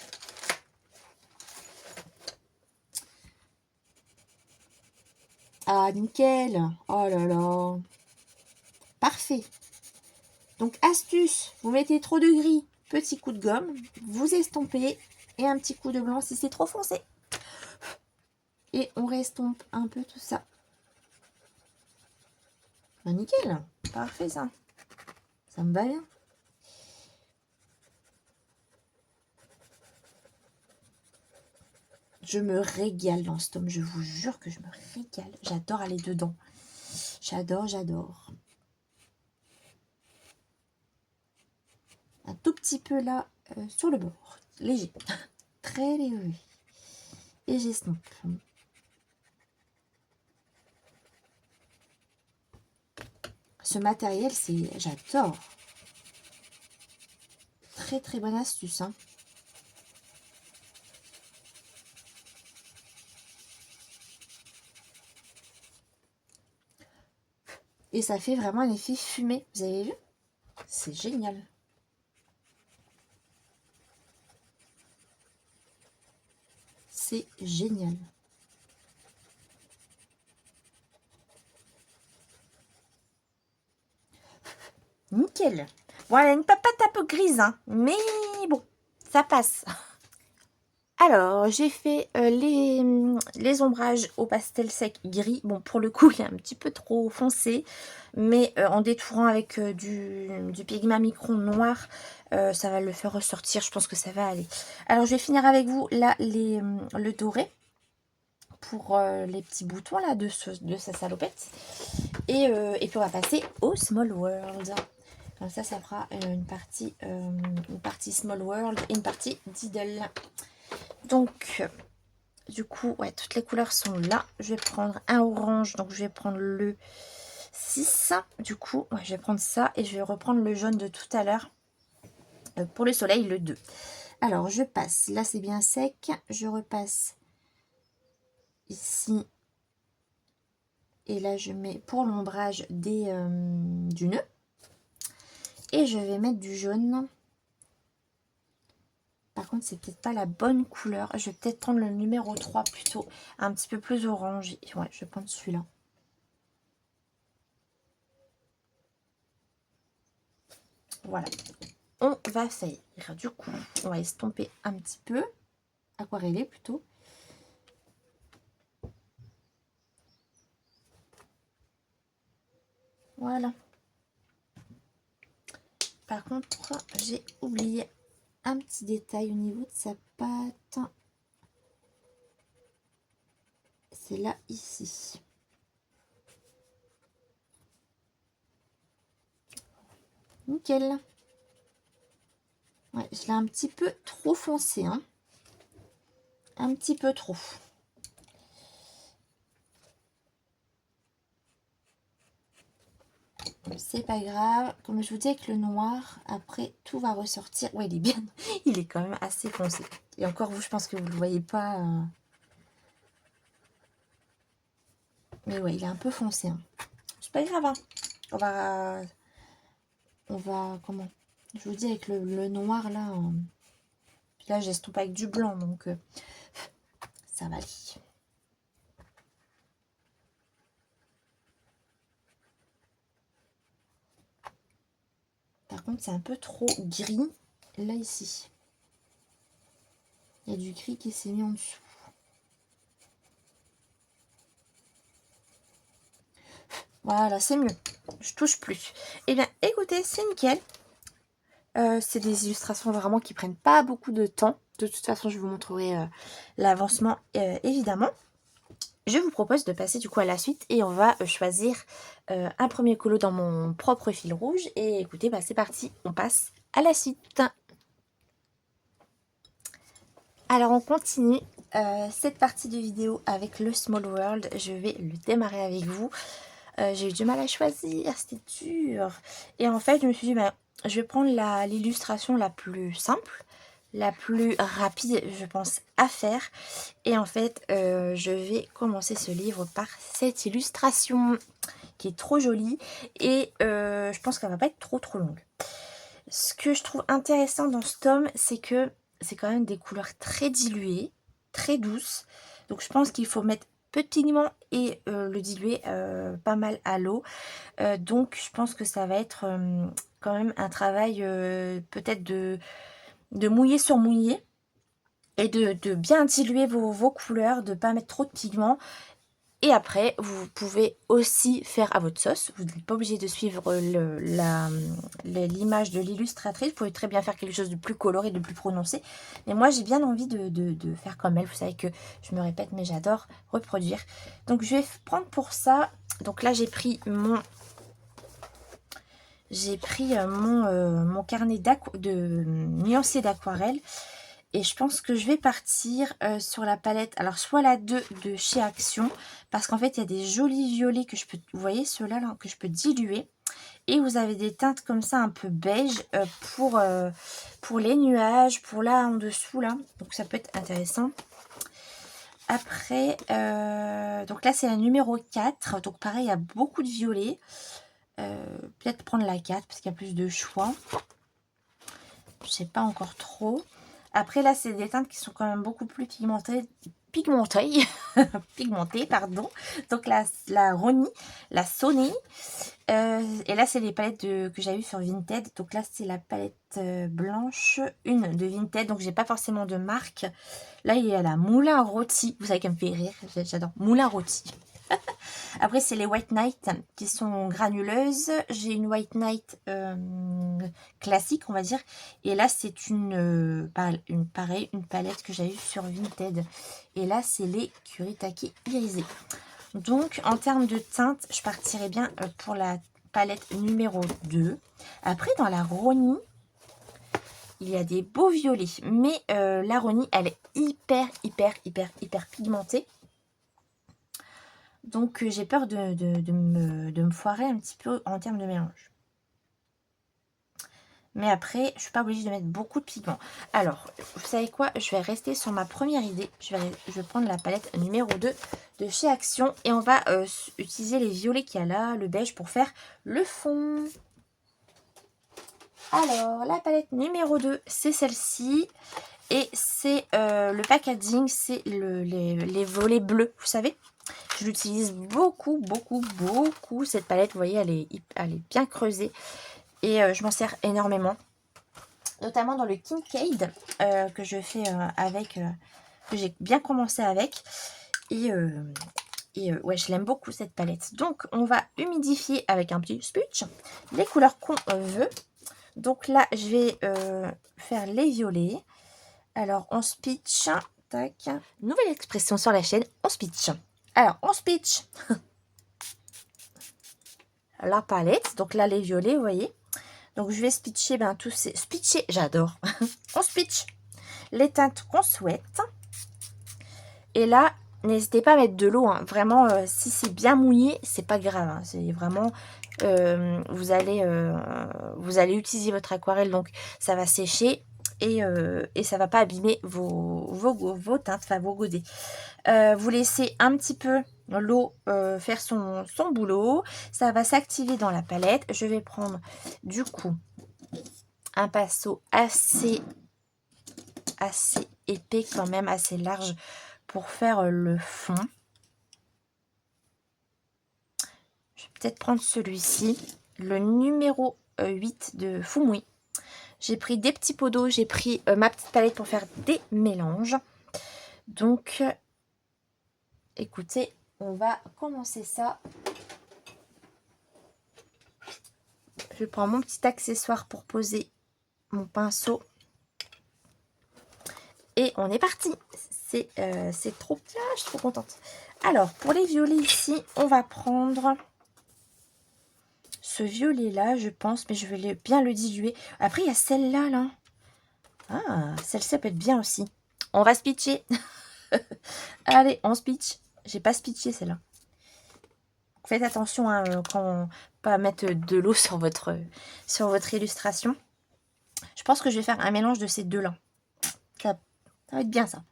Ah, nickel. Oh là là. Parfait. Donc, astuce, vous mettez trop de gris, petit coup de gomme, vous estompez et un petit coup de blanc si c'est trop foncé. Et on restompe un peu tout ça. Bah, nickel. Parfait, ça. Ça me va bien. Je me régale dans ce tome, je vous jure que je me régale. J'adore aller dedans. J'adore, j'adore. Un tout petit peu là, sur le bord. Léger. Très léger. Et j'estompe. Ce matériel, j'adore. Très très bonne astuce. Hein. Et ça fait vraiment un effet fumé. Vous avez vu? C'est génial. C'est génial. Nickel. Bon, elle a une papate un peu grise, hein, mais bon, ça passe. Alors, j'ai fait les ombrages au pastel sec gris. Bon, pour le coup, il est un petit peu trop foncé. Mais en détourant avec du pigment micron noir, ça va le faire ressortir. Je pense que ça va aller. Alors, je vais finir avec vous, là, le doré. Pour les petits boutons, là, de sa salopette. Et puis, on va passer au Small World. Comme ça fera une partie Small World et une partie Diddle. Donc, du coup, ouais, toutes les couleurs sont là. Je vais prendre un orange, donc je vais prendre le 6. Du coup, ouais, je vais prendre ça et je vais reprendre le jaune de tout à l'heure pour le soleil, le 2. Alors, je passe. Là, c'est bien sec. Je repasse ici. Et là, je mets pour l'ombrage du nœud. Et je vais mettre du jaune. Par contre, c'est peut-être pas la bonne couleur. Je vais peut-être prendre le numéro 3 plutôt. Un petit peu plus orange. Ouais, je vais prendre celui-là. Voilà. On va faire. Du coup, on va estomper un petit peu. Aquareller plutôt. Voilà. Par contre, j'ai oublié un petit détail au niveau de sa pâte. C'est là, ici. Nickel. Ouais, je l'ai un petit peu trop foncé. Hein. Un petit peu trop. C'est pas grave. Comme je vous dis, avec le noir, après, tout va ressortir. Ouais, il est bien. Il est quand même assez foncé. Et encore, vous, je pense que vous le voyez pas. Mais ouais, il est un peu foncé. Hein. C'est pas grave. Hein. Comment je vous dis, avec le noir, là... Puis là, j'estompe avec du blanc, donc ça va aller. Par contre, c'est un peu trop gris, là, ici. Il y a du gris qui s'est mis en dessous. Voilà, c'est mieux. Je touche plus. Eh bien, écoutez, c'est nickel. C'est des illustrations vraiment qui prennent pas beaucoup de temps. De toute façon, je vous montrerai l'avancement, évidemment. Je vous propose de passer du coup à la suite et on va choisir un premier colo dans mon propre fil rouge. Et écoutez, bah, c'est parti, on passe à la suite. Alors on continue cette partie de vidéo avec le Small World. Je vais le démarrer avec vous. J'ai eu du mal à choisir, c'était dur. Et en fait, je me suis dit, bah, je vais prendre l'illustration la plus simple, la plus rapide, je pense, à faire. Et en fait, je vais commencer ce livre par cette illustration qui est trop jolie. Et je pense qu'elle va pas être trop longue. Ce que je trouve intéressant dans ce tome, c'est que c'est quand même des couleurs très diluées, très douces. Donc je pense qu'il faut mettre peu de pigments et le diluer pas mal à l'eau. Donc je pense que ça va être quand même un travail peut-être de mouiller sur mouiller. Et de bien diluer vos couleurs, de ne pas mettre trop de pigments. Et après, vous pouvez aussi faire à votre sauce. Vous n'êtes pas obligé de suivre l'image de l'illustratrice. Vous pouvez très bien faire quelque chose de plus coloré, de plus prononcé. Mais moi, j'ai bien envie de faire comme elle. Vous savez que je me répète, mais j'adore reproduire. Donc, je vais prendre pour ça. Donc là, j'ai pris mon mon carnet de nuancier d'aquarelle. Et je pense que je vais partir sur la palette, alors soit la 2 de chez Action, parce qu'en fait il y a des jolis violets que je peux, vous voyez ceux-là là, que je peux diluer. Et vous avez des teintes comme ça un peu beige pour les nuages, pour là en dessous là. Donc ça peut être intéressant. Après, donc là c'est la numéro 4. Donc pareil, il y a beaucoup de violets. Peut-être prendre la 4 parce qu'il y a plus de choix. Je sais pas encore trop. Après là c'est des teintes qui sont quand même beaucoup plus pigmentées, pigmentées pardon. Donc la Roni, la Sony. Et là c'est les palettes que j'avais vues sur Vinted. Donc là c'est la palette blanche, une de Vinted. Donc j'ai pas forcément de marque. Là il y a la Moulin Rôti. Vous savez qu'elle me fait rire, j'adore. Moulin Rôti. Après, c'est les White Night qui sont granuleuses. J'ai une White Night classique, on va dire. Et là, c'est une palette que j'avais sur Vinted. Et là, c'est les Kuretake irisés. Donc, en termes de teinte, je partirais bien pour la palette numéro 2. Après, dans la Roni, il y a des beaux violets. Mais la Roni, elle est hyper pigmentée. Donc j'ai peur de me foirer un petit peu en termes de mélange. Mais après, je suis pas obligée de mettre beaucoup de pigments. Alors, vous savez quoi? Je vais rester sur ma première idée. Je vais prendre la palette numéro 2 de chez Action. Et on va utiliser les violets qu'il y a là, le beige, pour faire le fond. Alors, la palette numéro 2, c'est celle-ci. Et c'est le packaging, c'est les volets bleus, vous savez. Je l'utilise beaucoup, beaucoup, beaucoup, cette palette. Vous voyez, elle est bien creusée. Et je m'en sers énormément. Notamment dans le Kincaid que je fais avec, que j'ai bien commencé avec. Et ouais, je l'aime beaucoup cette palette. Donc, on va humidifier avec un petit sputch les couleurs qu'on veut. Donc là, je vais faire les violets. Alors, on spitch. Tac. Nouvelle expression sur la chaîne, on spitch. Alors, on spitch la palette. Donc là, les violets, vous voyez. Donc, je vais spitcher tous ces... Spitcher, j'adore. On spitch les teintes qu'on souhaite. Et là, n'hésitez pas à mettre de l'eau. Hein. Vraiment, si c'est bien mouillé, c'est pas grave. Hein. C'est vraiment... vous allez utiliser votre aquarelle, donc ça va sécher. Et ça va pas abîmer vos teintes, enfin vos godets. Vous laissez un petit peu l'eau faire son boulot. Ça va s'activer dans la palette. Je vais prendre du coup un pinceau assez épais quand même, assez large pour faire le fond. Je vais peut-être prendre celui-ci, le numéro 8 de Fumui. J'ai pris des petits pots d'eau, j'ai pris ma petite palette pour faire des mélanges. Donc, écoutez, on va commencer ça. Je prends mon petit accessoire pour poser mon pinceau. Et on est parti. C'est trop bien, je suis trop contente. Alors, pour les violets ici, on va prendre ce violet-là, je pense, mais je vais bien le diluer. Après, il y a celle-là, là. Ah, celle-ci peut être bien aussi. On va spitcher. Allez, on spitch. J'ai pas spitché celle-là. Faites attention hein, quand pas mettre de l'eau sur votre illustration. Je pense que je vais faire un mélange de ces deux-là. Ça va être bien ça.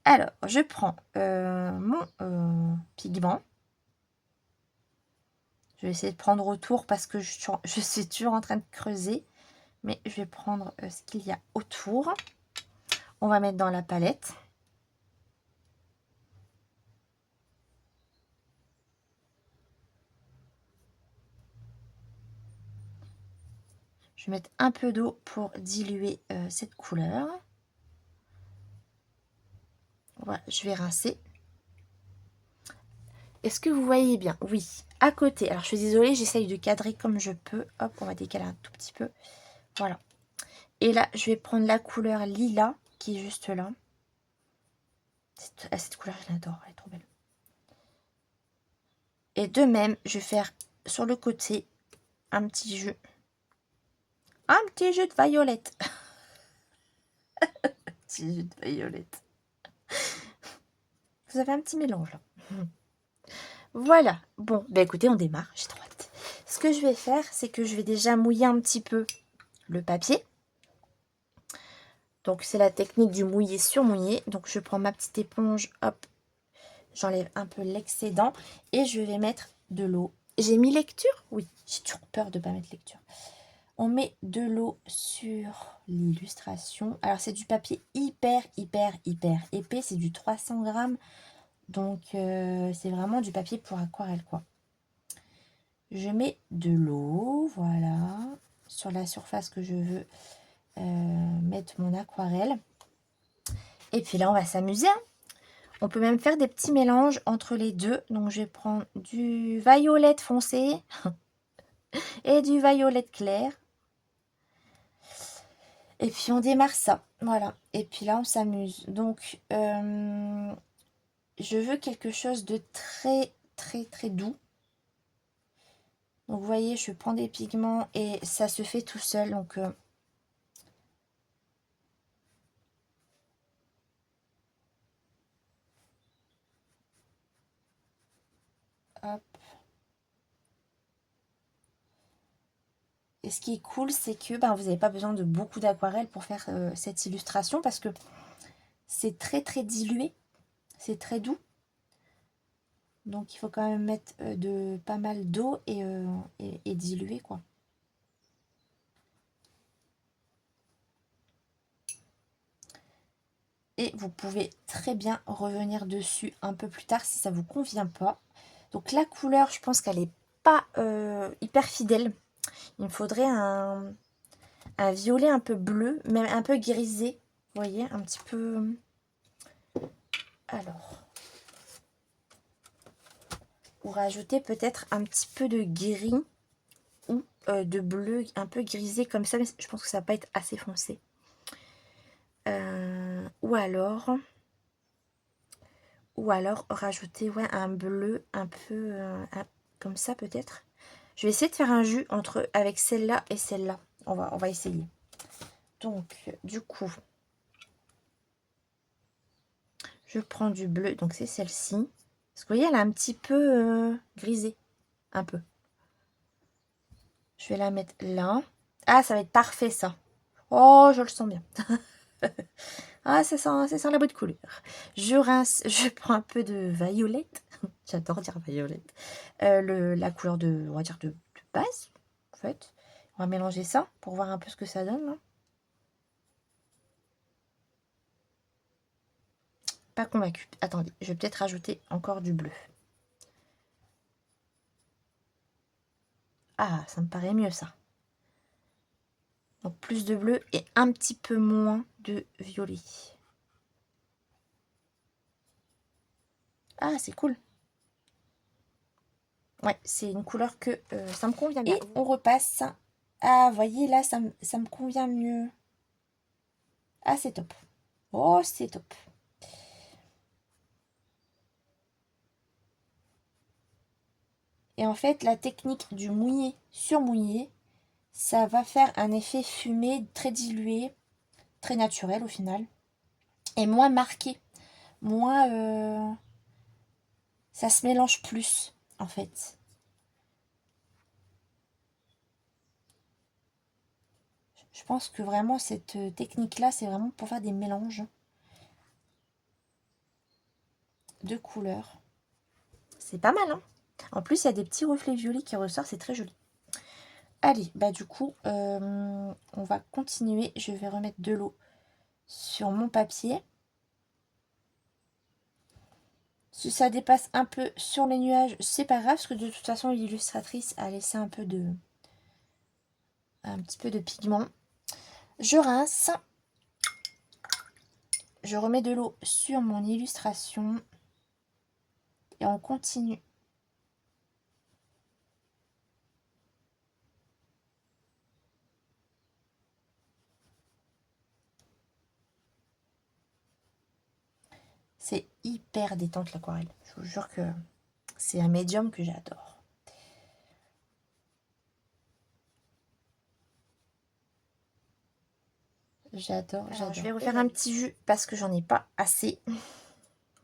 Alors, je prends mon pigment. Je vais essayer de prendre autour parce que je suis toujours en train de creuser. Mais je vais prendre ce qu'il y a autour. On va mettre dans la palette. Je vais mettre un peu d'eau pour diluer cette couleur. Voilà, je vais rincer. Est-ce que vous voyez bien? Oui. À côté, alors je suis désolée, j'essaye de cadrer comme je peux. Hop, on va décaler un tout petit peu. Voilà. Et là, je vais prendre la couleur lilas qui est juste là. Cette couleur, je l'adore, elle est trop belle. Et de même, je vais faire sur le côté un petit jeu. Un petit jeu de violette. Petit jeu de violette. Vous avez un petit mélange là. Voilà. Bon, bah écoutez, on démarre. J'ai trop hâte. Ce que je vais faire, c'est que je vais déjà mouiller un petit peu le papier. Donc, c'est la technique du mouiller sur mouiller. Donc, je prends ma petite éponge. Hop. J'enlève un peu l'excédent. Et je vais mettre de l'eau. J'ai mis lecture? Oui. J'ai toujours peur de ne pas mettre lecture. On met de l'eau sur l'illustration. Alors, c'est du papier hyper épais. C'est du 300 grammes. Donc, c'est vraiment du papier pour aquarelle, quoi. Je mets de l'eau, voilà, sur la surface que je veux mettre mon aquarelle. Et puis là, on va s'amuser. Hein. On peut même faire des petits mélanges entre les deux. Donc, je vais prendre du violet foncé et du violet clair. Et puis, on démarre ça. Voilà. Et puis là, on s'amuse. Donc, je veux quelque chose de très doux. Donc, vous voyez, je prends des pigments et ça se fait tout seul. Donc, Hop. Et ce qui est cool, c'est que ben, vous n'avez pas besoin de beaucoup d'aquarelle pour faire cette illustration parce que c'est très dilué, c'est très doux. Donc il faut quand même mettre pas mal d'eau et diluer quoi. Et vous pouvez très bien revenir dessus un peu plus tard si ça vous convient pas. Donc la couleur, je pense qu'elle n'est pas hyper fidèle. Il me faudrait un violet un peu bleu, même un peu grisé. Vous voyez, un petit peu... Alors... Ou rajouter peut-être un petit peu de gris ou de bleu un peu grisé comme ça. Mais je pense que ça va pas être assez foncé. Ou alors rajouter ouais, un bleu un peu comme ça peut-être. Je vais essayer de faire un jus avec celle-là et celle-là. On va essayer. Donc, du coup, je prends du bleu. Donc, c'est celle-ci. Parce que vous voyez, elle a un petit peu grisé. Un peu. Je vais la mettre là. Ah, ça va être parfait, ça. Oh, je le sens bien. Ah, ça sent la bonne couleur. Je rince, je prends un peu de violette. J'adore dire violette. La couleur on va dire de base, en fait. On va mélanger ça pour voir un peu ce que ça donne. Là. Pas convaincue. Attendez, je vais peut-être rajouter encore du bleu. Ah, ça me paraît mieux ça. Donc plus de bleu et un petit peu moins de violet. Ah, c'est cool. Ouais, c'est une couleur que ça me convient bien. Et on repasse. Ah, vous voyez, là, ça me convient mieux. Ah, c'est top. Oh, c'est top. Et en fait, la technique du mouillé sur mouillé, ça va faire un effet fumé très dilué, très naturel au final. Et moins marqué. Moins... ça se mélange plus, en fait. Je pense que vraiment, cette technique-là, c'est vraiment pour faire des mélanges de couleurs. C'est pas mal, hein. En plus, il y a des petits reflets violets qui ressortent, c'est très joli. Allez, bah du coup, on va continuer. Je vais remettre de l'eau sur mon papier. Si ça dépasse un peu sur les nuages, c'est pas grave, parce que de toute façon, l'illustratrice a laissé un petit peu de pigment. Je rince. Je remets de l'eau sur mon illustration. Et on continue. C'est hyper détente l'aquarelle. Je vous jure que c'est un médium que j'adore. J'adore. Je vais refaire un petit jus parce que j'en ai pas assez.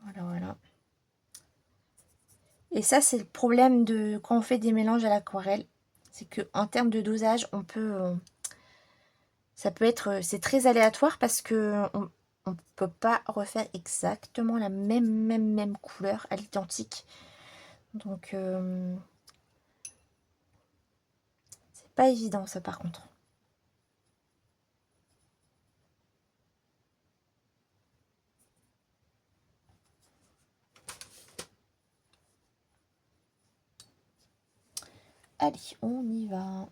Voilà. Et ça, c'est le problème de quand on fait des mélanges à l'aquarelle. C'est que en termes de dosage, on peut... ça peut être... C'est très aléatoire parce que on peut pas refaire exactement la même couleur à l'identique. Donc, c'est pas évident ça par contre. Allez, on y va.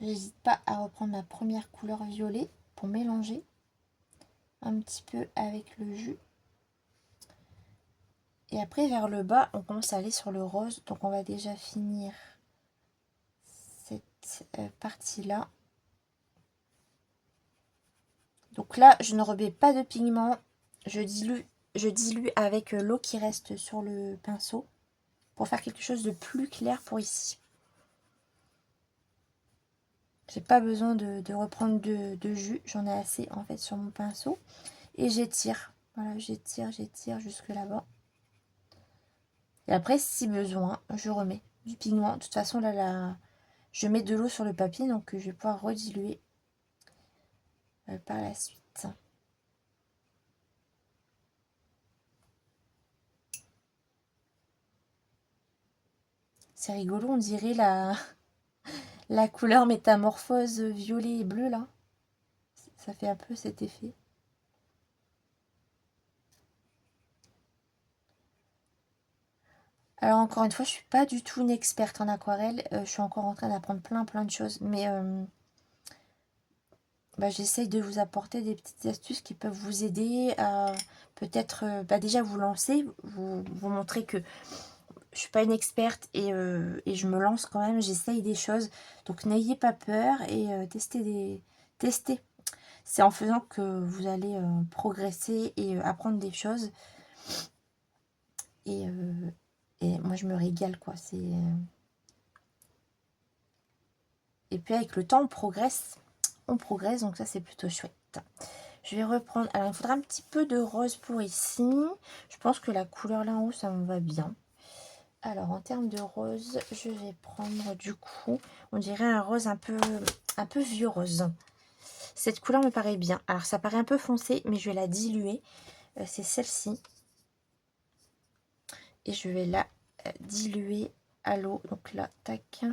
J'hésite pas à reprendre ma première couleur violet pour mélanger un petit peu avec le jus. Et après, vers le bas, on commence à aller sur le rose. Donc, on va déjà finir cette partie-là. Donc, Donc là, je ne remets pas de pigment. Je dilue avec l'eau qui reste sur le pinceau pour faire quelque chose de plus clair pour ici. J'ai pas besoin de reprendre de jus. J'en ai assez en fait sur mon pinceau. Et j'étire. Voilà, j'étire jusque là-bas. Et après, si besoin, je remets du pigment. De toute façon, là, je mets de l'eau sur le papier, donc je vais pouvoir rediluer par la suite. C'est rigolo, on dirait la couleur métamorphose violet et bleu, là. Ça fait un peu cet effet. Alors encore une fois, je suis pas du tout une experte en aquarelle. Je suis encore en train d'apprendre plein de choses. Mais j'essaye de vous apporter des petites astuces qui peuvent vous aider à peut-être déjà vous lancer, vous montrer que je suis pas une experte et je me lance quand même, j'essaye des choses. Donc n'ayez pas peur et testez. C'est en faisant que vous allez progresser et apprendre des choses. Et, moi je me régale quoi. Et puis avec le temps on progresse, donc ça c'est plutôt chouette. Je vais reprendre, alors il faudra un petit peu de rose pour ici. Je pense que la couleur là en haut ça me va bien. Alors en termes de rose, je vais prendre du coup, on dirait un rose un peu vieux rose. Cette couleur me paraît bien. Alors ça paraît un peu foncé, mais je vais la diluer. C'est celle-ci. Et je vais la diluer à l'eau. Donc là, tac.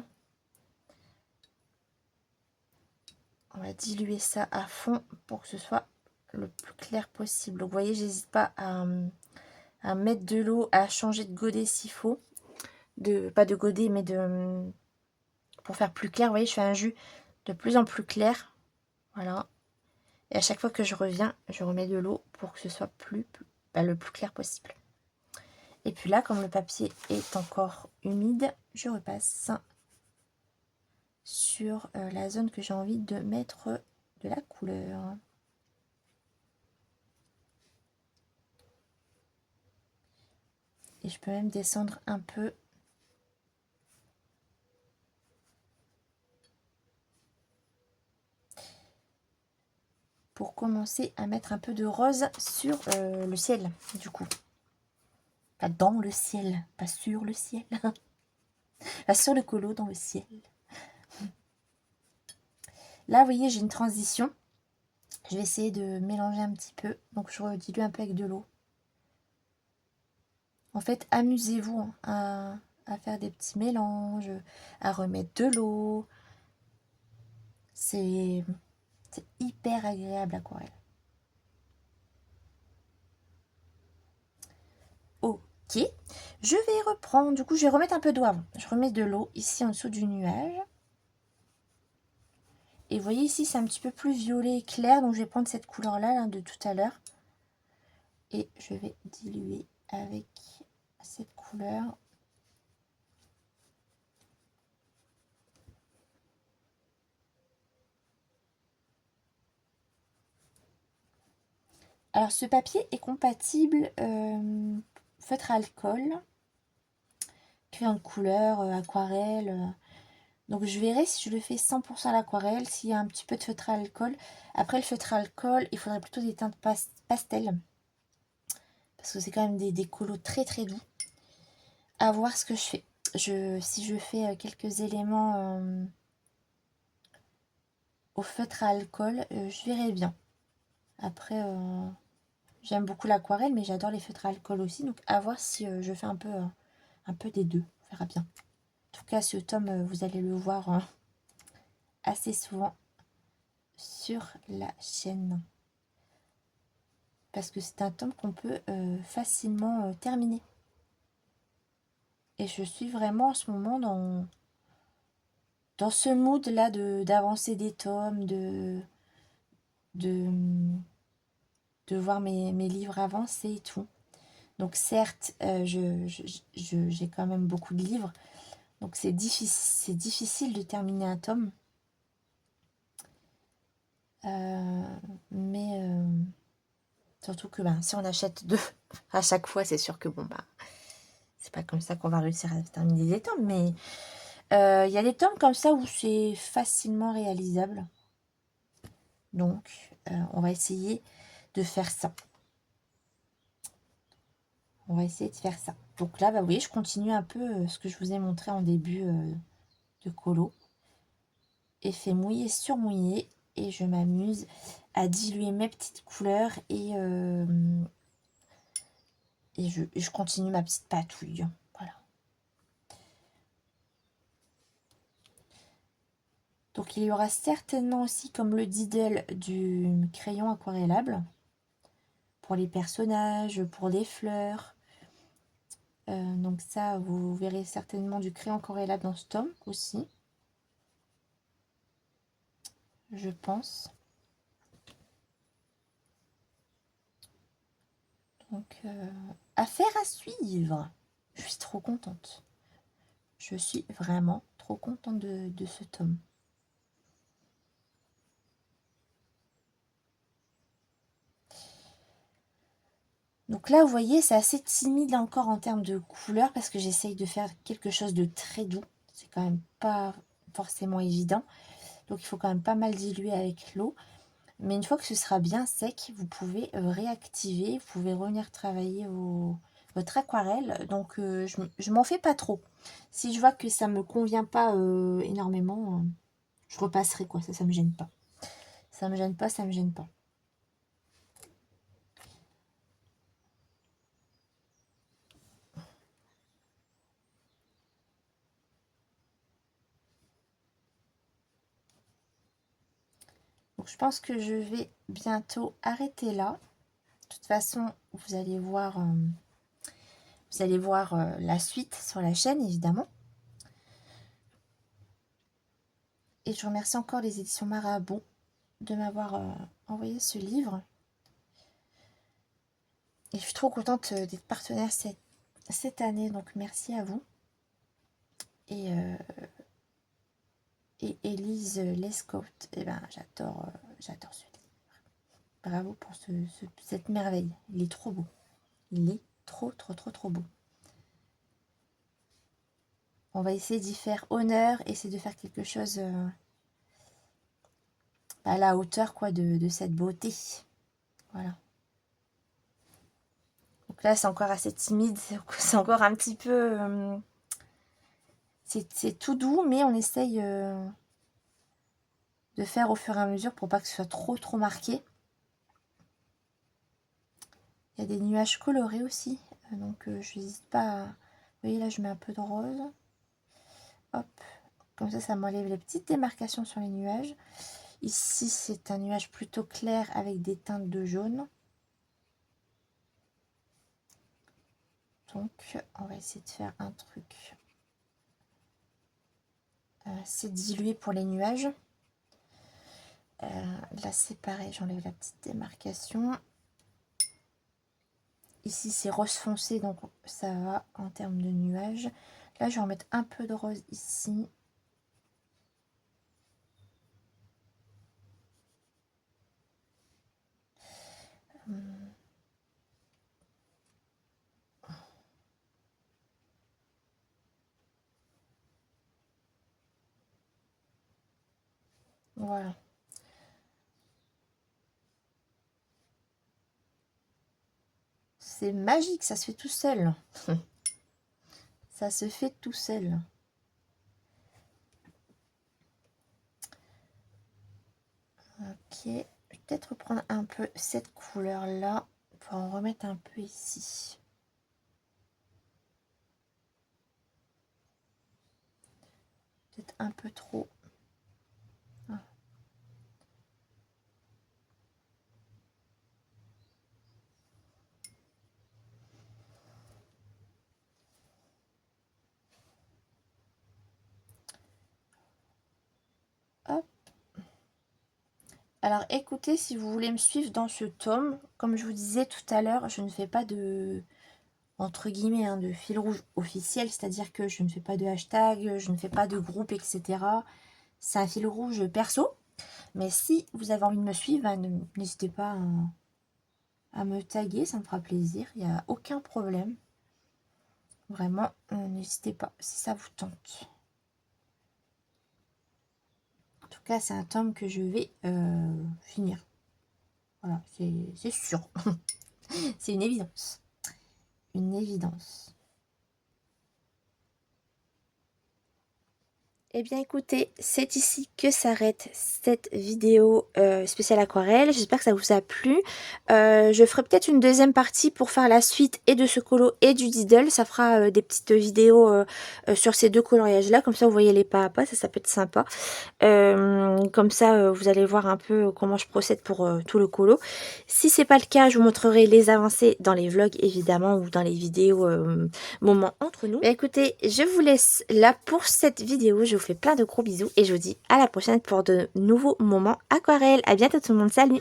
On va diluer ça à fond pour que ce soit le plus clair possible. Donc vous voyez, j'hésite pas à mettre de l'eau, à changer de godet s'il faut. Pas de godet, mais pour faire plus clair. Vous voyez, je fais un jus de plus en plus clair. Voilà. Et à chaque fois que je reviens, je remets de l'eau pour que ce soit le plus clair possible. Et puis là, comme le papier est encore humide, je repasse sur la zone que j'ai envie de mettre de la couleur. Et je peux même descendre un peu. Pour commencer à mettre un peu de rose sur le ciel, du coup. Pas dans le ciel, pas sur le ciel. Pas sur le colo, dans le ciel. Là, vous voyez, j'ai une transition. Je vais essayer de mélanger un petit peu. Donc, je redilue un peu avec de l'eau. En fait, amusez-vous à faire des petits mélanges, à remettre de l'eau. C'est hyper agréable l'aquarelle. Ok, je vais reprendre. Du coup, je vais remettre un peu d'eau avant. Je remets de l'eau ici en dessous du nuage. Et vous voyez ici, c'est un petit peu plus violet clair. Donc, je vais prendre cette couleur-là là, de tout à l'heure. Et je vais diluer avec cette couleur. Alors, ce papier est compatible feutre à alcool, crayon de couleur, aquarelle. Donc, je verrai si je le fais 100% à l'aquarelle, s'il y a un petit peu de feutre à alcool. Après, le feutre à alcool, il faudrait plutôt des teintes pastel. Parce que c'est quand même des colos très doux. À voir ce que je fais. Si je fais quelques éléments au feutre à alcool, je verrai bien. Après, j'aime beaucoup l'aquarelle, mais j'adore les feutres à alcool aussi. Donc à voir si je fais un peu des deux. On verra bien. En tout cas, ce tome, vous allez le voir assez souvent sur la chaîne. Parce que c'est un tome qu'on peut facilement terminer. Et je suis vraiment en ce moment dans ce mood là d'avancer des tomes, de voir mes livres avancer et tout. Donc certes, j'ai quand même beaucoup de livres, donc c'est difficile de terminer un tome. Mais surtout que si on achète deux à chaque fois, c'est sûr que c'est pas comme ça qu'on va réussir à terminer des tomes. Mais il y a des tomes comme ça où c'est facilement réalisable. Donc, on va essayer de faire ça. On va essayer de faire ça. Donc là, vous voyez, je continue un peu ce que je vous ai montré en début de colo. Effet mouillé sur mouillé. Et je m'amuse à diluer mes petites couleurs et je continue ma petite patouille. Voilà. Donc il y aura certainement aussi, comme le Diddle, du crayon aquarellable. Pour les personnages, pour les fleurs. Donc ça, vous verrez certainement du crayon aquarellable dans ce tome aussi. Je pense. Donc, affaire à suivre. Je suis trop contente. Je suis vraiment trop contente de ce tome. Donc là, vous voyez, c'est assez timide encore en termes de couleur parce que j'essaye de faire quelque chose de très doux. C'est quand même pas forcément évident. Donc, il faut quand même pas mal diluer avec l'eau. Mais une fois que ce sera bien sec, vous pouvez réactiver. Vous pouvez revenir travailler votre aquarelle. Donc, je m'en fais pas trop. Si je vois que ça me convient pas énormément, je repasserai quoi. Ça me gêne pas. Ça me gêne pas, ça me gêne pas. Donc, je pense que je vais bientôt arrêter là. De toute façon, vous allez voir la suite sur la chaîne, évidemment. Et je remercie encore les éditions Marabout de m'avoir envoyé ce livre. Et je suis trop contente d'être partenaire cette année, donc merci à vous. Et Élise Lescaut, j'adore ce livre. Bravo pour cette merveille. Il est trop beau. Il est trop beau. On va essayer d'y faire honneur, essayer de faire quelque chose à la hauteur de cette beauté. Voilà. Donc là, c'est encore assez timide, c'est encore un petit peu... c'est tout doux, mais on essaye de faire au fur et à mesure pour pas que ce soit trop marqué. Il y a des nuages colorés aussi, donc je n'hésite pas à... Vous voyez là, je mets un peu de rose. Hop, comme ça m'enlève les petites démarcations sur les nuages. Ici, c'est un nuage plutôt clair avec des teintes de jaune. Donc, on va essayer de faire un truc. C'est dilué pour les nuages. Là, c'est pareil, j'enlève la petite démarcation. Ici, c'est rose foncé, donc ça va en termes de nuages. Là, je vais en mettre un peu de rose ici. Voilà. C'est magique, ça se fait tout seul. Ça se fait tout seul. Ok, je vais peut-être reprendre un peu cette couleur-là pour en remettre un peu ici. Peut-être un peu trop. Ah. Hop. Alors écoutez, si vous voulez me suivre dans ce tome, comme je vous disais tout à l'heure, je ne fais pas de, entre guillemets, de fil rouge officiel, c'est-à-dire que je ne fais pas de hashtag, je ne fais pas de groupe, etc. C'est un fil rouge perso. Mais si vous avez envie de me suivre, n'hésitez pas à me taguer, ça me fera plaisir, il n'y a aucun problème. Vraiment, n'hésitez pas si ça vous tente. En tout cas, c'est un tome que je vais finir. Voilà, c'est sûr. C'est une évidence. Une évidence. Eh bien écoutez, c'est ici que s'arrête cette vidéo spéciale aquarelle. J'espère que ça vous a plu. Je ferai peut-être une deuxième partie pour faire la suite et de ce colo et du Diddle. Ça fera des petites vidéos sur ces deux coloriages là. Comme ça vous voyez les pas à pas, ça peut être sympa. Comme ça vous allez voir un peu comment je procède pour tout le colo. Si c'est pas le cas, je vous montrerai les avancées dans les vlogs évidemment ou dans les vidéos moments entre nous. Mais écoutez, je vous laisse là pour cette vidéo. Je vous fais plein de gros bisous et je vous dis à la prochaine pour de nouveaux moments aquarelles. À bientôt tout le monde, salut!